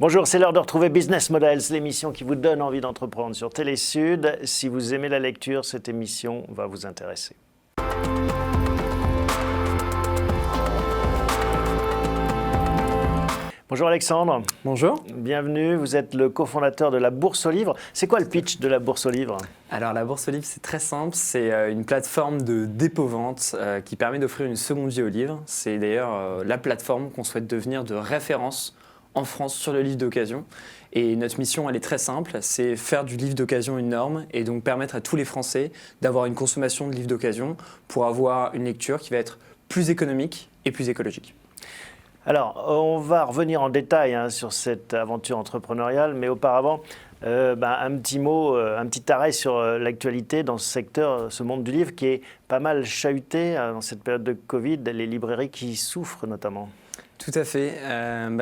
Bonjour, c'est l'heure de retrouver Business Models, l'émission qui vous donne envie d'entreprendre sur Télésud. Si vous aimez la lecture, cette émission va vous intéresser. Bonjour Alexandre. Bonjour. Bienvenue, vous êtes le cofondateur de la Bourse aux Livres. C'est quoi le pitch de la Bourse aux Livres ? Alors la Bourse aux Livres, c'est très simple. C'est une plateforme de dépôt-vente qui permet d'offrir une seconde vie aux livres. C'est d'ailleurs la plateforme qu'on souhaite devenir de référence en France sur le livre d'occasion. Et notre mission, elle est très simple, c'est faire du livre d'occasion une norme et donc permettre à tous les Français d'avoir une consommation de livres d'occasion pour avoir une lecture qui va être plus économique et plus écologique. Alors, on va revenir en détail sur cette aventure entrepreneuriale, mais auparavant, un petit mot, un petit arrêt sur l'actualité dans ce secteur, ce monde du livre qui est pas mal chahuté dans cette période de Covid, les librairies qui souffrent notamment. Tout à fait.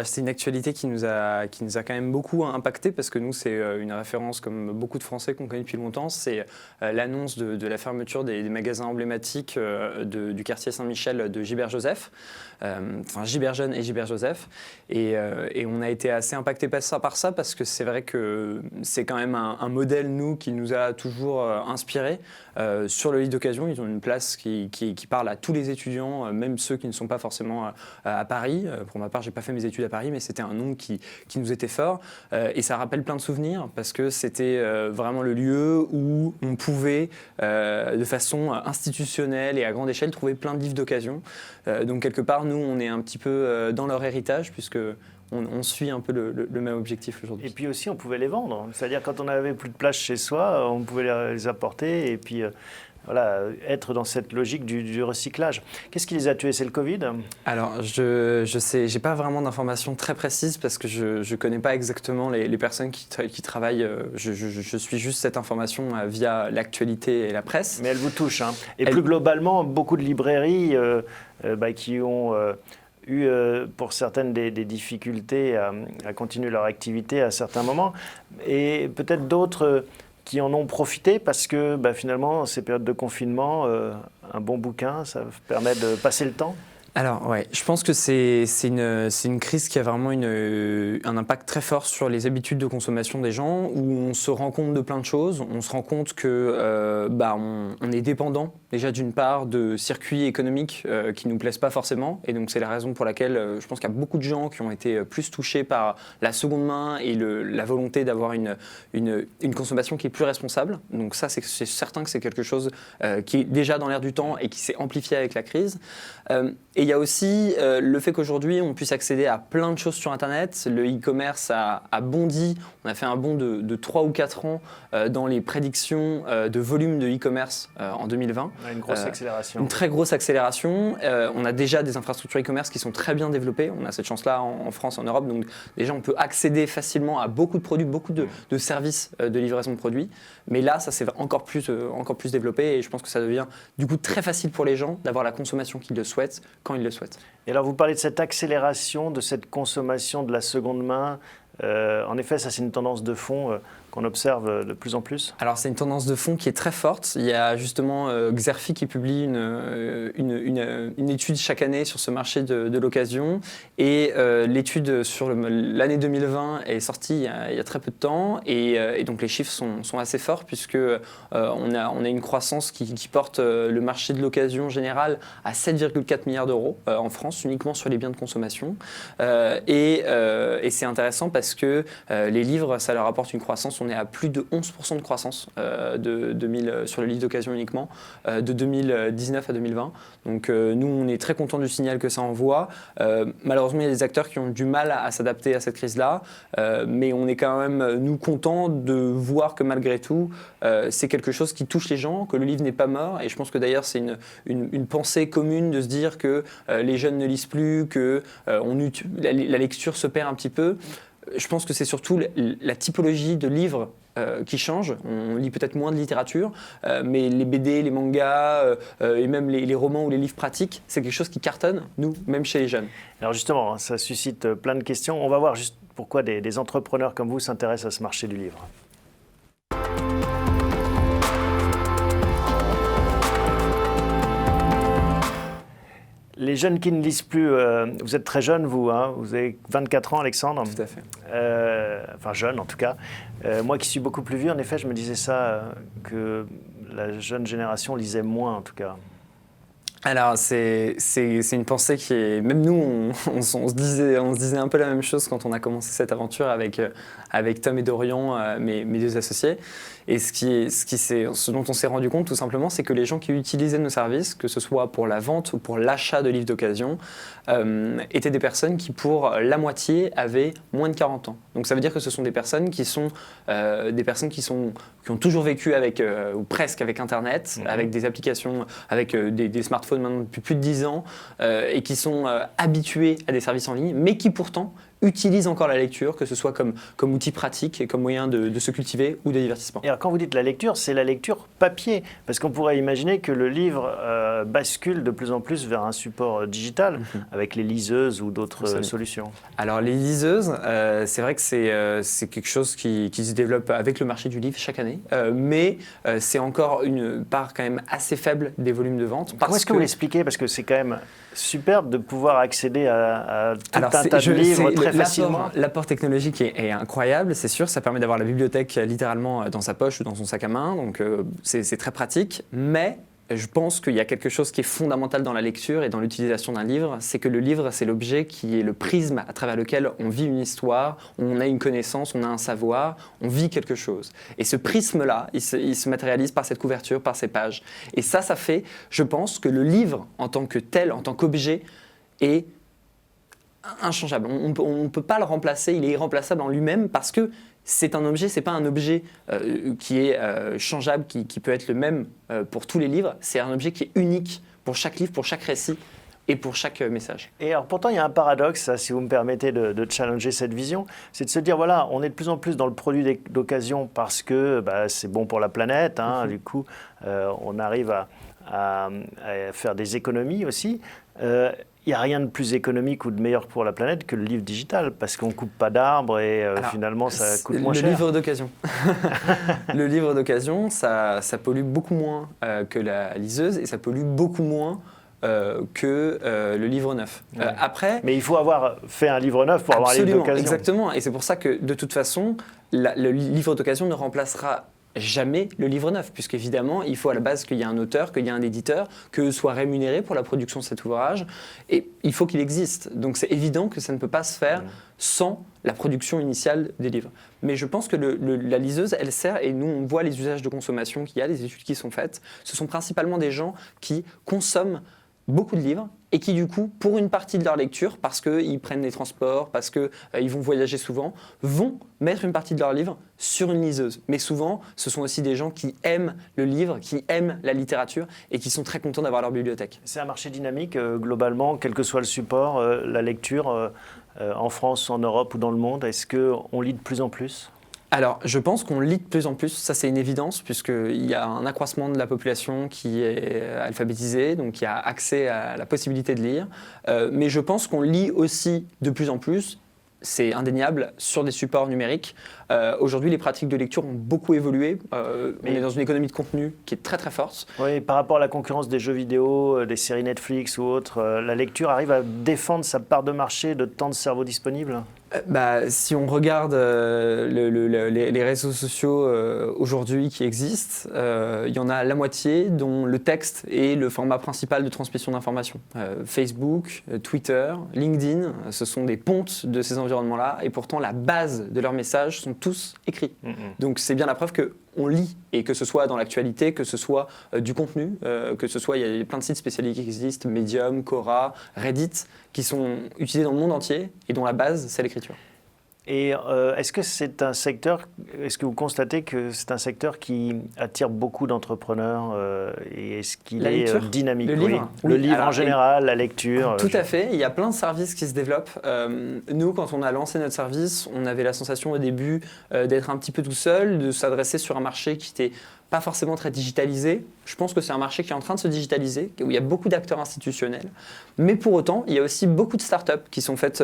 C'est une actualité qui nous a quand même beaucoup impacté parce que nous, c'est une référence comme beaucoup de Français qu'on connaît depuis longtemps. C'est l'annonce de la fermeture des magasins emblématiques du quartier Saint-Michel de Gilbert Joseph, Gilbert Jeune et Gilbert Joseph. Et on a été assez impacté par ça parce que c'est vrai que c'est quand même un modèle, nous, qui nous a toujours inspiré. Sur le livre d'occasion, ils ont une place qui parle à tous les étudiants, même ceux qui ne sont pas forcément à Paris. Pour ma part, je n'ai pas fait mes études à Paris, mais c'était un nom qui nous était fort. Et ça rappelle plein de souvenirs parce que c'était vraiment le lieu où on pouvait, de façon institutionnelle et à grande échelle, trouver plein de livres d'occasion. Donc quelque part, nous, on est un petit peu dans leur héritage puisque on suit un peu le même objectif aujourd'hui. Et puis aussi, on pouvait les vendre. C'est-à-dire quand on n'avait plus de place chez soi, on pouvait les apporter et puis être dans cette logique du recyclage. Qu'est-ce qui les a tués ? C'est le Covid ? Alors, je sais, j'ai pas vraiment d'informations très précises parce que je connais pas exactement les personnes qui travaillent. Je suis juste cette information via l'actualité et la presse. Mais elle vous touche. Et plus globalement, beaucoup de librairies qui ont eu pour certaines des difficultés à continuer leur activité à certains moments, et peut-être d'autres qui en ont profité parce que finalement, ces périodes de confinement, un bon bouquin, ça permet de passer le temps. Alors ouais, je pense que c'est une crise qui a vraiment un impact très fort sur les habitudes de consommation des gens, où on se rend compte de plein de choses. On se rend compte que on est dépendant déjà d'une part de circuits économiques qui nous plaisent pas forcément, et donc c'est la raison pour laquelle je pense qu'il y a beaucoup de gens qui ont été plus touchés par la seconde main et la volonté d'avoir une consommation qui est plus responsable. Donc ça, c'est certain que c'est quelque chose qui est déjà dans l'air du temps et qui s'est amplifié avec la crise. Et il y a aussi le fait qu'aujourd'hui, on puisse accéder à plein de choses sur Internet. Le e-commerce a bondi. On a fait un bond de 3 ou 4 ans dans les prédictions de volume de e-commerce en 2020. Une grosse accélération. Une très grosse accélération. On a déjà des infrastructures e-commerce qui sont très bien développées. On a cette chance-là en France, en Europe. Donc déjà, on peut accéder facilement à beaucoup de produits, beaucoup de services de livraison de produits. Mais là, ça s'est encore plus développé. Et je pense que ça devient du coup très facile pour les gens d'avoir la consommation qu'ils le souhaitent quand ils le souhaitent. Et alors, vous parlez de cette accélération, de cette consommation de la seconde main. En effet, ça, c'est une tendance de fond qu'on observe de plus en plus. Alors, c'est une tendance de fond qui est très forte. Il y a justement Xerfi qui publie une étude chaque année sur ce marché de l'occasion. Et l'étude sur l'année 2020 est sortie il y a très peu de temps. Et donc, les chiffres sont assez forts puisque on a une croissance qui porte le marché de l'occasion général à 7,4 milliards d'euros en France, uniquement sur les biens de consommation. Et c'est intéressant parce que les livres, ça leur apporte une croissance. On est à plus de 11% de croissance sur le livre d'occasion uniquement, de 2019 à 2020. Donc nous, on est très contents du signal que ça envoie. Malheureusement, il y a des acteurs qui ont du mal à s'adapter à cette crise-là, mais on est quand même, nous, contents de voir que malgré tout, c'est quelque chose qui touche les gens, que le livre n'est pas mort. Et je pense que d'ailleurs, c'est une pensée commune de se dire que les jeunes ne lisent plus, que la lecture se perd un petit peu. Je pense que c'est surtout la typologie de livres qui change. On lit peut-être moins de littérature, mais les BD, les mangas et même les romans ou les livres pratiques, c'est quelque chose qui cartonne, nous, même chez les jeunes. Alors justement, ça suscite plein de questions. On va voir juste pourquoi des entrepreneurs comme vous s'intéressent à ce marché du livre. Les jeunes qui ne lisent plus, vous êtes très jeune vous, hein, vous avez 24 ans Alexandre. Tout à fait. Enfin jeune en tout cas. Moi qui suis beaucoup plus vieux, en effet, je me disais ça, que la jeune génération lisait moins en tout cas. Alors, c'est une pensée qui est... Même nous, on se disait un peu la même chose quand on a commencé cette aventure avec Tom et Dorian, mes deux associés. Et ce dont on s'est rendu compte, tout simplement, c'est que les gens qui utilisaient nos services, que ce soit pour la vente ou pour l'achat de livres d'occasion, étaient des personnes qui, pour la moitié, avaient moins de 40 ans. Donc ça veut dire que ce sont des personnes qui ont toujours vécu avec, ou presque avec Internet, avec des applications, avec des smartphones maintenant depuis plus de 10 ans, et qui sont habitués à des services en ligne, mais qui pourtant utilisent encore la lecture, que ce soit comme outil pratique et comme moyen de se cultiver ou de divertissement. Et alors quand vous dites la lecture, c'est la lecture papier, parce qu'on pourrait imaginer que le livre bascule de plus en plus vers un support digital, avec les liseuses ou d'autres solutions. Alors les liseuses, c'est vrai que c'est quelque chose qui se développe avec le marché du livre chaque année, mais c'est encore une part quand même assez faible des volumes de vente. Comment est-ce que vous l'expliquez? Parce que c'est quand même superbe de pouvoir accéder à tout un tas de livres très facilement. L'apport technologique est incroyable, c'est sûr. Ça permet d'avoir la bibliothèque littéralement dans sa poche ou dans son sac à main, donc c'est très pratique. Mais je pense qu'il y a quelque chose qui est fondamental dans la lecture et dans l'utilisation d'un livre, c'est que le livre, c'est l'objet qui est le prisme à travers lequel on vit une histoire, on a une connaissance, on a un savoir, on vit quelque chose. Et ce prisme-là, il se matérialise par cette couverture, par ces pages. Et ça fait, je pense, que le livre, en tant que tel, en tant qu'objet, est inchangeable. On ne peut pas le remplacer, il est irremplaçable en lui-même parce que c'est un objet, c'est pas un objet qui est changeable, qui peut être le même pour tous les livres. C'est un objet qui est unique pour chaque livre, pour chaque récit et pour chaque message. Et alors pourtant, il y a un paradoxe, si vous me permettez de challenger cette vision, c'est de se dire, voilà, on est de plus en plus dans le produit d'occasion parce que c'est bon pour la planète, hein, du coup, on arrive à faire des économies aussi. Il n'y a rien de plus économique ou de meilleur pour la planète que le livre digital, parce qu'on ne coupe pas d'arbres et finalement ça coûte moins cher. Le livre d'occasion. Le livre d'occasion, ça pollue beaucoup moins que la liseuse et ça pollue beaucoup moins que le livre neuf. Ouais. Après, mais il faut avoir fait un livre neuf pour avoir un livre d'occasion. Exactement, et c'est pour ça que de toute façon, le livre d'occasion ne remplacera jamais le livre neuf, puisqu'évidemment, il faut à la base qu'il y ait un auteur, qu'il y ait un éditeur, que soit rémunéré pour la production de cet ouvrage, et il faut qu'il existe. Donc c'est évident que ça ne peut pas se faire sans la production initiale des livres. Mais je pense que la liseuse, elle sert, et nous on voit les usages de consommation qu'il y a, les études qui sont faites, ce sont principalement des gens qui consomment beaucoup de livres et qui du coup, pour une partie de leur lecture, parce qu'ils prennent les transports, parce qu'ils vont voyager souvent, vont mettre une partie de leur livre sur une liseuse. Mais souvent, ce sont aussi des gens qui aiment le livre, qui aiment la littérature et qui sont très contents d'avoir leur bibliothèque. C'est un marché dynamique, globalement, quel que soit le support, la lecture, en France, en Europe ou dans le monde. Est-ce qu'on lit de plus en plus ? Alors, je pense qu'on lit de plus en plus, ça c'est une évidence, puisqu'il y a un accroissement de la population qui est alphabétisée, donc qui a accès à la possibilité de lire. Mais je pense qu'on lit aussi de plus en plus, c'est indéniable, sur des supports numériques. Aujourd'hui, les pratiques de lecture ont beaucoup évolué. On est dans une économie de contenu qui est très très forte. Oui, par rapport à la concurrence des jeux vidéo, des séries Netflix ou autres, la lecture arrive à défendre sa part de marché de temps de cerveau disponible ? Si on regarde les réseaux sociaux aujourd'hui qui existent, il y en a la moitié dont le texte est le format principal de transmission d'informations. Facebook, Twitter, LinkedIn, ce sont des pontes de ces environnements-là et pourtant la base de leurs messages sont tous écrits. Donc c'est bien la preuve qu'on lit, et que ce soit dans l'actualité, que ce soit du contenu, que ce soit, il y a plein de sites spécialisés qui existent, Medium, Quora, Reddit, qui sont utilisés dans le monde entier et dont la base, c'est l'écriture. Et est-ce que vous constatez que c'est un secteur qui attire beaucoup d'entrepreneurs et est-ce qu'il est dynamique? Le livre en général, la lecture. Tout à fait, il y a plein de services qui se développent. Nous, quand on a lancé notre service, on avait la sensation au début d'être un petit peu tout seul, de s'adresser sur un marché qui était pas forcément très digitalisé. Je pense que c'est un marché qui est en train de se digitaliser, où il y a beaucoup d'acteurs institutionnels. Mais pour autant, il y a aussi beaucoup de startups qui sont faites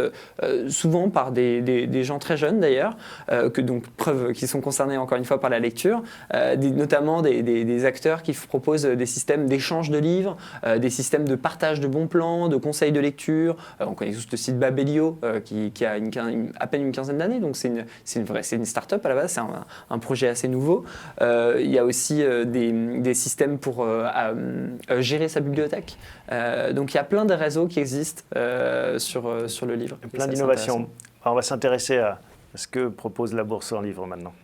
souvent par des gens très jeunes d'ailleurs, preuve qui sont concernés encore une fois par la lecture, notamment des acteurs qui proposent des systèmes d'échange de livres, des systèmes de partage de bons plans, de conseils de lecture. On connaît tous le site Babelio qui a à peine une quinzaine d'années, donc c'est une start-up à la base, c'est un projet assez nouveau. Il y a aussi des systèmes pour gérer sa bibliothèque. Donc il y a plein de réseaux qui existent sur le livre. Plein d'innovations. On va s'intéresser à ce que propose la Bourse en livre maintenant.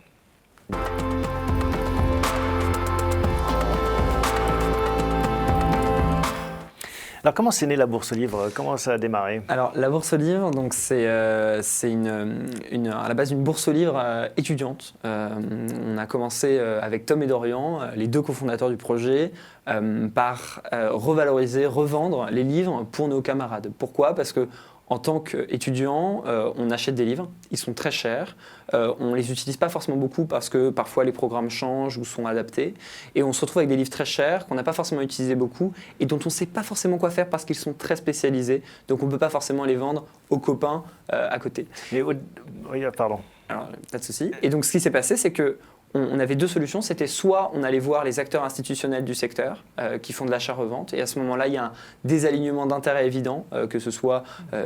Alors comment c'est né la Bourse au livre? Comment ça a démarré? Alors la Bourse au livre, donc c'est à la base une bourse au livre étudiante. On a commencé avec Tom et Dorian, les deux cofondateurs du projet, par revaloriser, revendre les livres pour nos camarades. Pourquoi? Parce que en tant qu'étudiant, on achète des livres, ils sont très chers, on ne les utilise pas forcément beaucoup parce que parfois les programmes changent ou sont adaptés, et on se retrouve avec des livres très chers qu'on n'a pas forcément utilisés beaucoup et dont on ne sait pas forcément quoi faire parce qu'ils sont très spécialisés, donc on ne peut pas forcément les vendre aux copains à côté. Oui, pardon. Alors, pas de souci. Et donc ce qui s'est passé, c'est que on avait deux solutions. C'était soit on allait voir les acteurs institutionnels du secteur qui font de l'achat-revente, et à ce moment-là, il y a un désalignement d'intérêts évident, que ce soit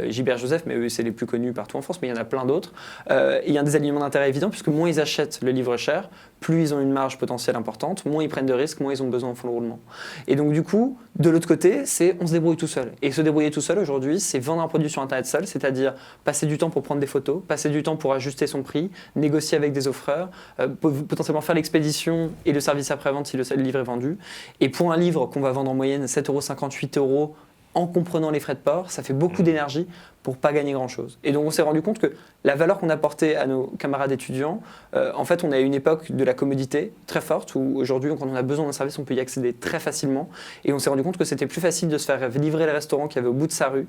Gilbert Joseph, mais eux, c'est les plus connus partout en France, mais il y en a plein d'autres. Il y a un désalignement d'intérêts évident, puisque moins ils achètent le livre cher, plus ils ont une marge potentielle importante, moins ils prennent de risques, moins ils ont besoin de fonds de roulement. Et donc du coup, de l'autre côté, c'est on se débrouille tout seul. Et se débrouiller tout seul aujourd'hui, c'est vendre un produit sur Internet seul, c'est-à-dire passer du temps pour prendre des photos, passer du temps pour ajuster son prix, négocier avec des offreurs, potentiellement faire l'expédition et le service après-vente si le livre est vendu. Et pour un livre qu'on va vendre en moyenne 7,50 €, 8 € en comprenant les frais de port, ça fait beaucoup d'énergie pour pas gagner grand-chose. Et donc on s'est rendu compte que la valeur qu'on apportait à nos camarades étudiants, en fait on est à une époque de la commodité très forte, où aujourd'hui quand on a besoin d'un service on peut y accéder très facilement, et on s'est rendu compte que c'était plus facile de se faire livrer le restaurant qu'il y avait au bout de sa rue,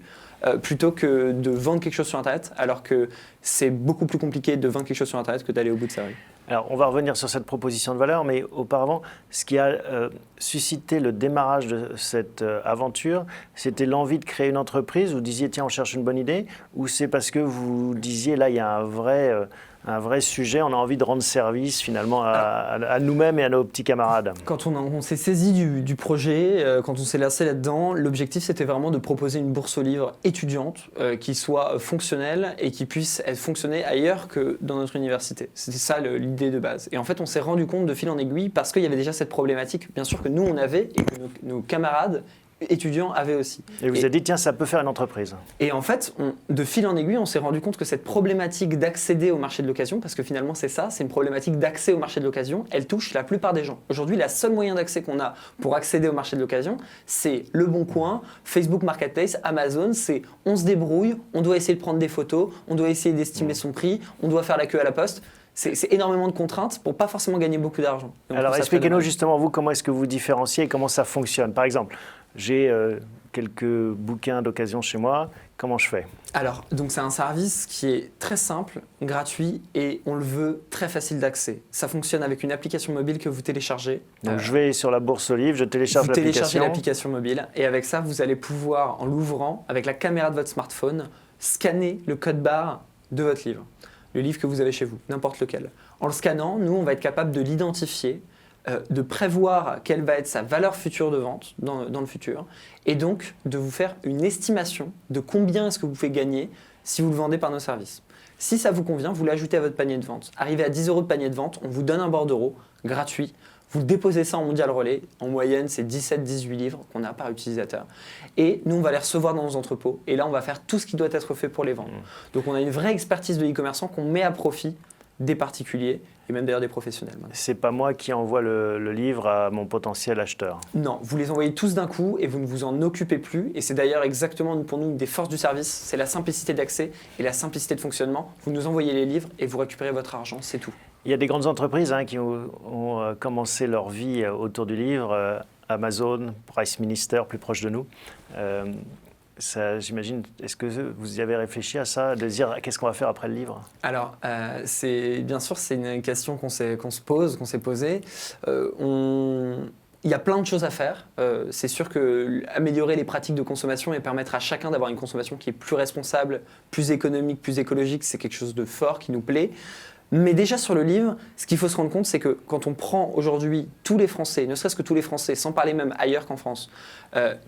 plutôt que de vendre quelque chose sur Internet, alors que c'est beaucoup plus compliqué de vendre quelque chose sur Internet que d'aller au bout de sa rue. Alors, on va revenir sur cette proposition de valeur, mais auparavant, ce qui a suscité le démarrage de cette aventure, c'était l'envie de créer une entreprise. Vous disiez, tiens, on cherche une bonne idée, ou c'est parce que vous disiez, là, il y a un vrai sujet, on a envie de rendre service finalement à nous-mêmes et à nos petits camarades? Quand on s'est saisi du projet, quand on s'est lancé là-dedans, l'objectif c'était vraiment de proposer une bourse au livre étudiante qui soit fonctionnelle et qui puisse être fonctionner ailleurs que dans notre université. C'était ça l'idée de base. Et en fait on s'est rendu compte de fil en aiguille, parce qu'il y avait déjà cette problématique, bien sûr que nous on avait et que nos camarades étudiants avaient aussi. Et vous avez dit, tiens, ça peut faire une entreprise. Et en fait, de fil en aiguille, on s'est rendu compte que cette problématique d'accéder au marché de l'occasion, parce que finalement c'est ça, c'est une problématique d'accès au marché de l'occasion, elle touche la plupart des gens. Aujourd'hui, la seule moyen d'accès qu'on a pour accéder au marché de l'occasion, c'est Le Bon Coin, Facebook Marketplace, Amazon, c'est on se débrouille, on doit essayer de prendre des photos, on doit essayer d'estimer son prix, on doit faire la queue à la poste. C'est énormément de contraintes pour pas forcément gagner beaucoup d'argent. Alors expliquez-nous justement, vous, comment est-ce que vous différenciez et comment ça fonctionne? Par exemple, j'ai quelques bouquins d'occasion chez moi, comment je fais? Alors, donc c'est un service qui est très simple, gratuit, et on le veut très facile d'accès. Ça fonctionne avec une application mobile que vous téléchargez. Donc je vais sur la Bourse au livre, je télécharge l'application. Vous téléchargez l'application mobile, et avec ça, vous allez pouvoir, en l'ouvrant, avec la caméra de votre smartphone, scanner le code barre de votre livre. Le livre que vous avez chez vous, n'importe lequel. En le scannant, nous, on va être capable de l'identifier, de prévoir quelle va être sa valeur future de vente dans le futur, et donc de vous faire une estimation de combien est-ce que vous pouvez gagner si vous le vendez par nos services. Si ça vous convient, vous l'ajoutez à votre panier de vente. Arrivé à 10 € de panier de vente, on vous donne un bordereau gratuit. Vous déposez ça en Mondial Relais. En moyenne, c'est 17-18 livres qu'on a par utilisateur. Et nous, on va les recevoir dans nos entrepôts. Et là, on va faire tout ce qui doit être fait pour les vendre. Donc, on a une vraie expertise de e-commerçant qu'on met à profit des particuliers et même d'ailleurs des professionnels. C'est pas moi qui envoie le livre à mon potentiel acheteur. Non, vous les envoyez tous d'un coup et vous ne vous en occupez plus. Et c'est d'ailleurs exactement pour nous une des forces du service, c'est la simplicité d'accès et la simplicité de fonctionnement. Vous nous envoyez les livres et vous récupérez votre argent, c'est tout. Il y a des grandes entreprises qui ont commencé leur vie autour du livre, Amazon, Price Minister, plus proche de nous. J'imagine, est-ce que vous y avez réfléchi à ça, de dire qu'est-ce qu'on va faire après le livre? Alors, bien sûr, c'est une question qu'on s'est posée. Il y a plein de choses à faire. C'est sûr qu'améliorer les pratiques de consommation et permettre à chacun d'avoir une consommation qui est plus responsable, plus économique, plus écologique, c'est quelque chose de fort qui nous plaît. Mais déjà sur le livre, ce qu'il faut se rendre compte, c'est que quand on prend aujourd'hui tous les Français, ne serait-ce que tous les Français, sans parler même ailleurs qu'en France,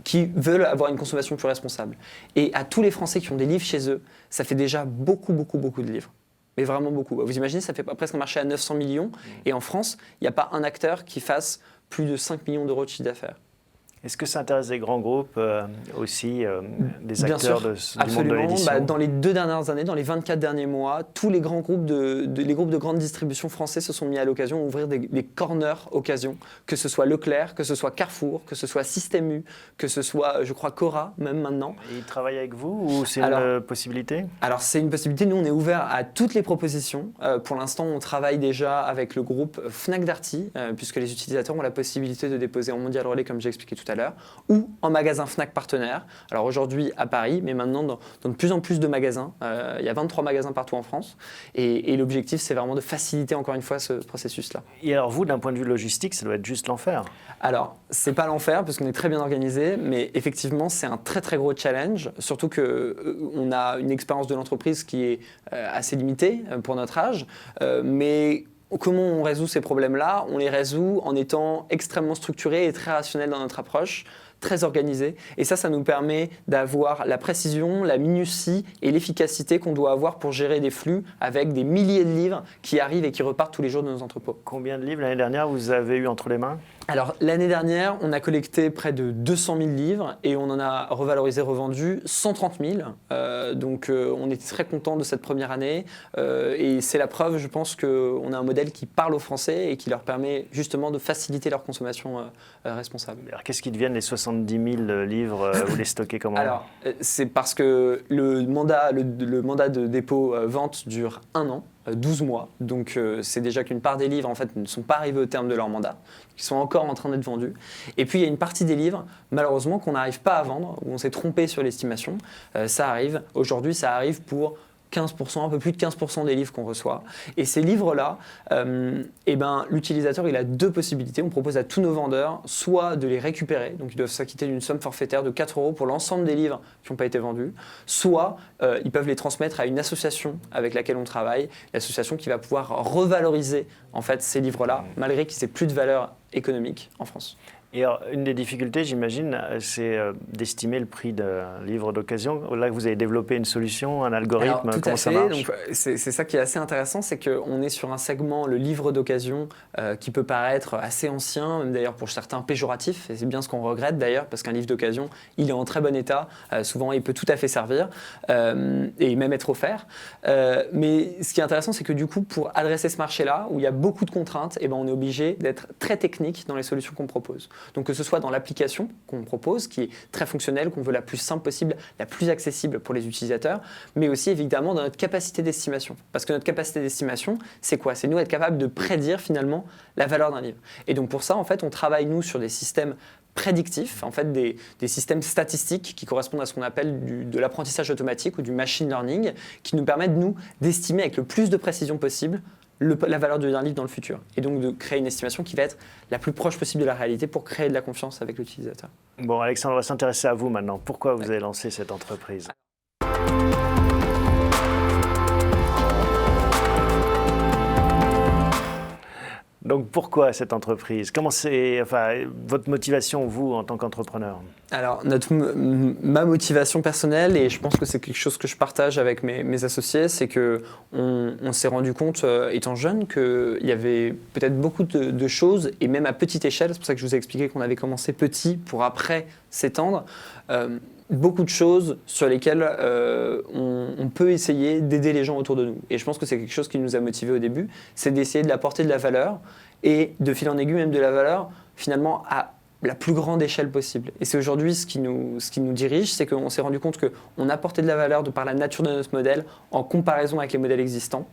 qui veulent avoir une consommation plus responsable, et à tous les Français qui ont des livres chez eux, ça fait déjà beaucoup, beaucoup, beaucoup de livres. Mais vraiment beaucoup. Vous imaginez, ça fait presque un marché à 900 millions, et en France, il n'y a pas un acteur qui fasse plus de 5 millions d'euros de chiffre d'affaires. Est-ce que ça intéresse des grands groupes aussi, des Bien acteurs sûr, du monde de l'édition? Dans les 2 dernières années, dans les 24 derniers mois, tous les grands groupes les groupes de grande distribution français se sont mis à l'occasion à ouvrir des corners occasion, que ce soit Leclerc, que ce soit Carrefour, que ce soit Système U, que ce soit, je crois, Cora, même maintenant. Et ils travaillent avec vous ou c'est une possibilité? Alors c'est une possibilité, nous on est ouvert à toutes les propositions. Pour l'instant on travaille déjà avec le groupe Fnac Darty, puisque les utilisateurs ont la possibilité de déposer en Mondial Relais, comme j'ai expliqué tout à l'heure, ou en magasin Fnac partenaire. Alors aujourd'hui à Paris, mais maintenant dans de plus en plus de magasins. Il y a 23 magasins partout en France. Et l'objectif, c'est vraiment de faciliter encore une fois ce processus-là. Et alors vous, d'un point de vue logistique, ça doit être juste l'enfer. Alors, c'est pas l'enfer, parce qu'on est très bien organisé, mais effectivement, c'est un très très gros challenge. Surtout qu'on a une expérience de l'entreprise qui est assez limitée pour notre âge. Mais comment on résout ces problèmes-là? On les résout en étant extrêmement structurés et très rationnels dans notre approche, très organisés. Et ça nous permet d'avoir la précision, la minutie et l'efficacité qu'on doit avoir pour gérer des flux avec des milliers de livres qui arrivent et qui repartent tous les jours de nos entrepôts. Combien de livres l'année dernière vous avez eu entre les mains? Alors l'année dernière, on a collecté près de 200 000 livres et on en a revalorisé, revendu 130 000. Donc on était très contents de cette première année et c'est la preuve, je pense, qu'on a un modèle qui parle aux Français et qui leur permet justement de faciliter leur consommation responsable. Alors qu'est-ce qui deviennent les 70 000 livres? Vous les stockez comment? Alors c'est parce que le mandat de dépôt vente dure 1 an. 12 mois, donc c'est déjà qu'une part des livres en fait ne sont pas arrivés au terme de leur mandat, qui sont encore en train d'être vendus. Et puis il y a une partie des livres, malheureusement, qu'on n'arrive pas à vendre, où on s'est trompé sur l'estimation. Ça arrive, aujourd'hui ça arrive pour 15%, un peu plus de 15% des livres qu'on reçoit. Et ces livres-là, l'utilisateur il a 2 possibilités. On propose à tous nos vendeurs soit de les récupérer, donc ils doivent s'acquitter d'une somme forfaitaire de 4 € pour l'ensemble des livres qui n'ont pas été vendus, soit ils peuvent les transmettre à une association avec laquelle on travaille, l'association qui va pouvoir revaloriser en fait, ces livres-là, malgré qu'ils n'aient plus de valeur économique en France. Et alors, une des difficultés, j'imagine, c'est d'estimer le prix d'un livre d'occasion. Là, vous avez développé une solution, un algorithme, alors, comment ça marche? Donc, c'est ça qui est assez intéressant, c'est qu'on est sur un segment, le livre d'occasion, qui peut paraître assez ancien, même d'ailleurs pour certains péjoratif, et c'est bien ce qu'on regrette d'ailleurs, parce qu'un livre d'occasion, il est en très bon état, souvent il peut tout à fait servir, et même être offert. Mais ce qui est intéressant, c'est que du coup, pour adresser ce marché-là, où il y a beaucoup de contraintes, on est obligé d'être très technique dans les solutions qu'on propose. Donc que ce soit dans l'application qu'on propose, qui est très fonctionnelle, qu'on veut la plus simple possible, la plus accessible pour les utilisateurs, mais aussi évidemment dans notre capacité d'estimation. Parce que notre capacité d'estimation, c'est quoi? C'est nous être capable de prédire finalement la valeur d'un livre. Et donc pour ça, en fait, on travaille nous sur des systèmes prédictifs, en fait des systèmes statistiques qui correspondent à ce qu'on appelle de l'apprentissage automatique ou du machine learning, qui nous permettent nous d'estimer avec le plus de précision possible la valeur d'un livre dans le futur. Et donc de créer une estimation qui va être la plus proche possible de la réalité pour créer de la confiance avec l'utilisateur. Bon, Alexandre, on va s'intéresser à vous maintenant. Pourquoi vous avez lancé cette entreprise? Donc pourquoi cette entreprise? Comment c'est, votre motivation, vous, en tant qu'entrepreneur? Alors, ma motivation personnelle, et je pense que c'est quelque chose que je partage avec mes associés, c'est qu'on s'est rendu compte, étant jeune, qu'il y avait peut-être beaucoup de choses, et même à petite échelle, c'est pour ça que je vous ai expliqué qu'on avait commencé petit pour après s'étendre, beaucoup de choses sur lesquelles on peut essayer d'aider les gens autour de nous. Et je pense que c'est quelque chose qui nous a motivés au début, c'est d'essayer de apporter de la valeur, et de fil en aiguille même de la valeur, finalement, à la plus grande échelle possible. Et c'est aujourd'hui ce qui nous dirige, c'est qu'on s'est rendu compte qu'on apportait de la valeur de par la nature de notre modèle en comparaison avec les modèles existants.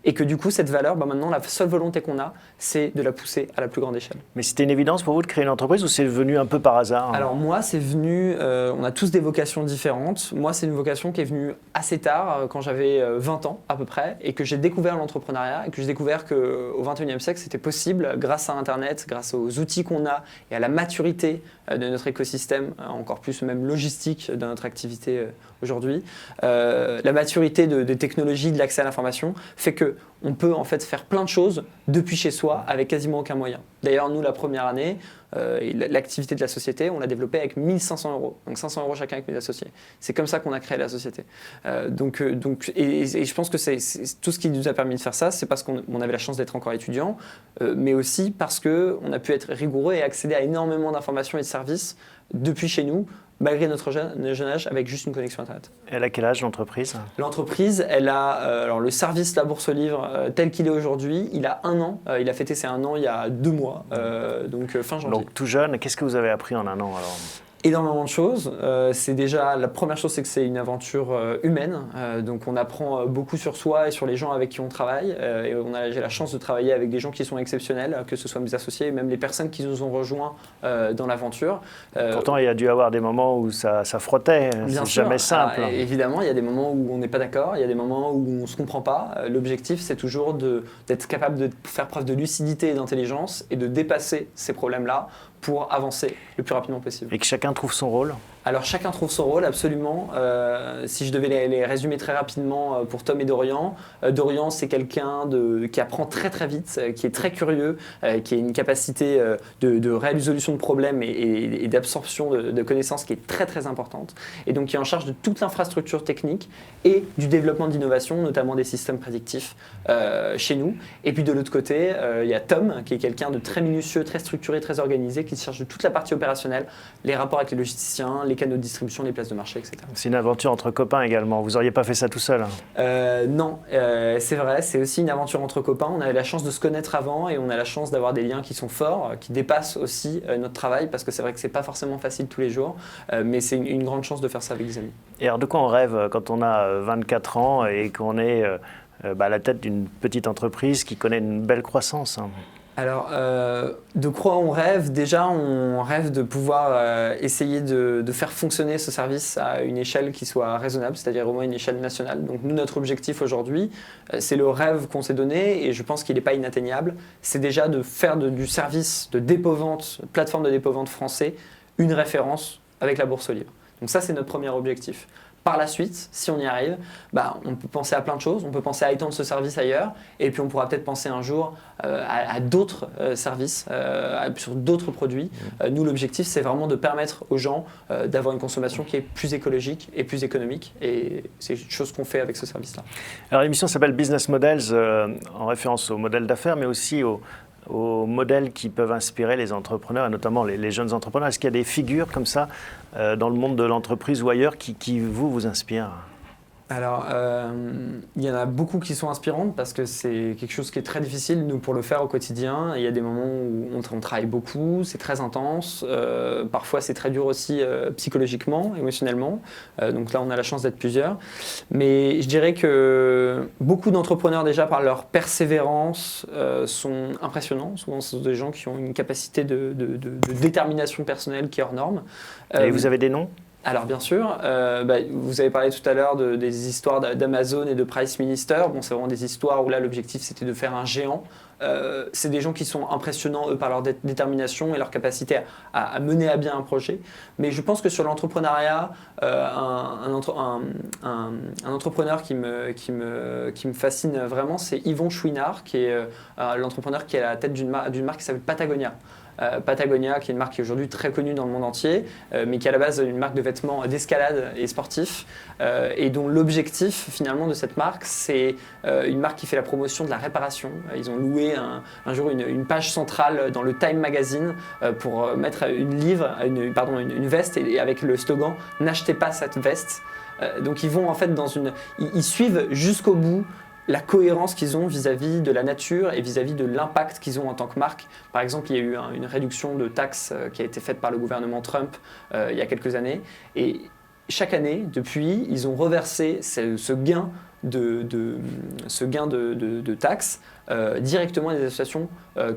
et que du coup, cette valeur, maintenant, la seule volonté qu'on a, c'est de la pousser à la plus grande échelle. Mais c'était une évidence pour vous de créer une entreprise ou c'est venu un peu par hasard? Alors moi, c'est venu, on a tous des vocations différentes. Moi, c'est une vocation qui est venue assez tard, quand j'avais 20 ans à peu près, et que j'ai découvert l'entrepreneuriat, et que j'ai découvert qu'au XXIe siècle, c'était possible grâce à Internet, grâce aux outils qu'on a et à la maturité de notre écosystème, encore plus même logistique de notre activité aujourd'hui. La maturité des technologies, de l'accès à l'information fait qu'on peut en fait faire plein de choses depuis chez soi avec quasiment aucun moyen. D'ailleurs, nous, la première année, l'activité de la société, on l'a développée avec 1 500 €. Donc 500 € chacun avec mes associés. C'est comme ça qu'on a créé la société. Et je pense que c'est tout ce qui nous a permis de faire ça, c'est parce qu'on avait la chance d'être encore étudiant, mais aussi parce qu'on a pu être rigoureux et accéder à énormément d'informations et de services depuis chez nous, malgré notre jeune âge, avec juste une connexion Internet. Elle a quel âge l'entreprise? L'entreprise, elle a alors le service La Bourse aux Livres tel qu'il est aujourd'hui, il a 1 an. Il a fêté ses 1 an il y a 2 mois, donc fin janvier. Donc tout jeune, qu'est-ce que vous avez appris en 1 an alors? Énormément de choses. C'est déjà, la première chose, c'est que c'est une aventure humaine. Donc on apprend beaucoup sur soi et sur les gens avec qui on travaille. Et j'ai la chance de travailler avec des gens qui sont exceptionnels, que ce soit mes associés et même les personnes qui nous ont rejoints dans l'aventure. Pourtant, il y a dû y avoir des moments où ça frottait. C'est jamais simple. Évidemment, il y a des moments où on n'est pas d'accord, il y a des moments où on ne se comprend pas. L'objectif, c'est toujours d'être capable de faire preuve de lucidité et d'intelligence et de dépasser ces problèmes-là pour avancer le plus rapidement possible. Et que chacun trouve son rôle? Alors chacun trouve son rôle, absolument. Si je devais les résumer très rapidement pour Tom et Dorian, Dorian c'est quelqu'un qui apprend très très vite, qui est très curieux, qui a une capacité de résolution de problèmes et d'absorption de connaissances qui est très très importante, et donc qui est en charge de toute l'infrastructure technique et du développement d'innovation, notamment des systèmes prédictifs chez nous. Et puis de l'autre côté, il y a Tom, qui est quelqu'un de très minutieux, très structuré, très organisé, qui se charge de toute la partie opérationnelle, les rapports avec les logisticiens, les canaux de distribution, les places de marché, etc. C'est une aventure entre copains également. Vous n'auriez pas fait ça tout seul? Non, c'est vrai, c'est aussi une aventure entre copains. On avait la chance de se connaître avant et on a la chance d'avoir des liens qui sont forts, qui dépassent aussi notre travail, parce que c'est vrai que c'est pas forcément facile tous les jours, mais c'est une grande chance de faire ça avec des amis. Et alors de quoi on rêve quand on a 24 ans et qu'on est à la tête d'une petite entreprise qui connaît une belle croissance? Alors, de quoi on rêve? Déjà, on rêve de pouvoir essayer de faire fonctionner ce service à une échelle qui soit raisonnable, c'est-à-dire au moins une échelle nationale. Donc nous, notre objectif aujourd'hui, c'est le rêve qu'on s'est donné et je pense qu'il n'est pas inatteignable. C'est déjà de faire du service de dépôt-vente, plateforme de dépôt-vente français, une référence avec la Bourse aux Livres. Donc ça, c'est notre premier objectif. Par la suite, si on y arrive, on peut penser à plein de choses. On peut penser à étendre ce service ailleurs, et puis on pourra peut-être penser un jour à d'autres services, sur d'autres produits. Nous, l'objectif, c'est vraiment de permettre aux gens d'avoir une consommation qui est plus écologique et plus économique, et c'est une chose qu'on fait avec ce service-là. Alors l'émission s'appelle Business Models, en référence au modèle d'affaires, mais aussi aux modèles qui peuvent inspirer les entrepreneurs, et notamment les jeunes entrepreneurs. Est-ce qu'il y a des figures comme ça dans le monde de l'entreprise ou ailleurs qui vous inspirent? Alors, il y en a beaucoup qui sont inspirantes parce que c'est quelque chose qui est très difficile, nous, pour le faire au quotidien. Il y a des moments où on travaille beaucoup, c'est très intense. Parfois, c'est très dur aussi psychologiquement, émotionnellement. Donc là, on a la chance d'être plusieurs. Mais je dirais que beaucoup d'entrepreneurs, déjà, par leur persévérance, sont impressionnants. Souvent, ce sont des gens qui ont une capacité de détermination personnelle qui est hors norme. Et vous avez des noms? Alors bien sûr, vous avez parlé tout à l'heure des histoires d'Amazon et de Price Minister. Bon, c'est vraiment des histoires où là l'objectif c'était de faire un géant. C'est des gens qui sont impressionnants eux par leur détermination et leur capacité à mener à bien un projet. Mais je pense que sur l'entrepreneuriat, un entrepreneur qui me fascine vraiment, c'est Yvon Chouinard, qui est l'entrepreneur qui est à la tête d'une marque qui s'appelle Patagonia. Patagonia, qui est une marque qui est aujourd'hui très connue dans le monde entier, mais qui est à la base une marque de vêtements d'escalade et sportifs, et dont l'objectif finalement de cette marque, c'est une marque qui fait la promotion de la réparation. Ils ont loué un jour une page centrale dans le Time Magazine pour mettre une veste et avec le slogan « N'achetez pas cette veste ». Donc ils vont en fait ils suivent jusqu'au bout la cohérence qu'ils ont vis-à-vis de la nature et vis-à-vis de l'impact qu'ils ont en tant que marque. Par exemple, il y a eu une réduction de taxes qui a été faite par le gouvernement Trump il y a quelques années. Et chaque année, depuis, ils ont reversé ce gain de taxes directement à des associations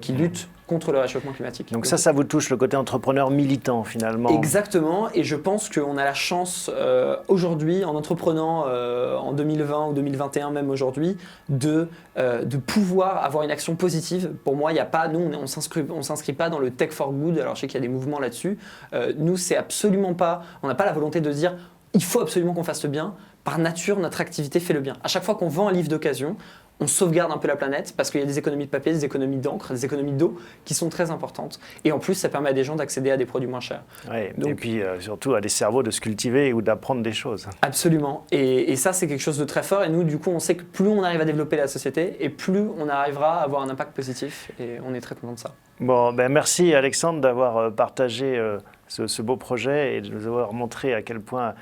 qui luttent contre le réchauffement climatique. Donc ça vous touche le côté entrepreneur militant finalement. Exactement, et je pense qu'on a la chance aujourd'hui, en entreprenant en 2020 ou 2021 même aujourd'hui, de pouvoir avoir une action positive. Pour moi, il n'y a pas, nous on s'inscrit pas dans le tech for good, alors je sais qu'il y a des mouvements là-dessus. Nous, c'est absolument pas, on n'a pas la volonté de se dire il faut absolument qu'on fasse le bien. Par nature, notre activité fait le bien. À chaque fois qu'on vend un livre d'occasion, on sauvegarde un peu la planète parce qu'il y a des économies de papier, des économies d'encre, des économies d'eau qui sont très importantes. Et en plus, ça permet à des gens d'accéder à des produits moins chers. Ouais, et puis surtout à des cerveaux de se cultiver ou d'apprendre des choses. Absolument. Et ça, c'est quelque chose de très fort. Et nous, du coup, on sait que plus on arrive à développer la société et plus on arrivera à avoir un impact positif. Et on est très content de ça. Bon, merci Alexandre d'avoir partagé ce beau projet et de nous avoir montré à quel point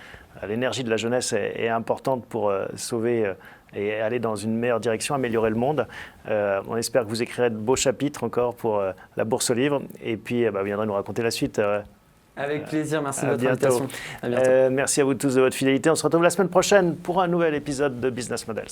l'énergie de la jeunesse est importante pour sauver et aller dans une meilleure direction, améliorer le monde. On espère que vous écrirez de beaux chapitres encore pour la Bourse aux livres et puis vous viendrez nous raconter la suite. Avec plaisir, merci de votre bientôt. invitation. À bientôt. Merci à vous tous de votre fidélité. On se retrouve la semaine prochaine pour un nouvel épisode de Business Models.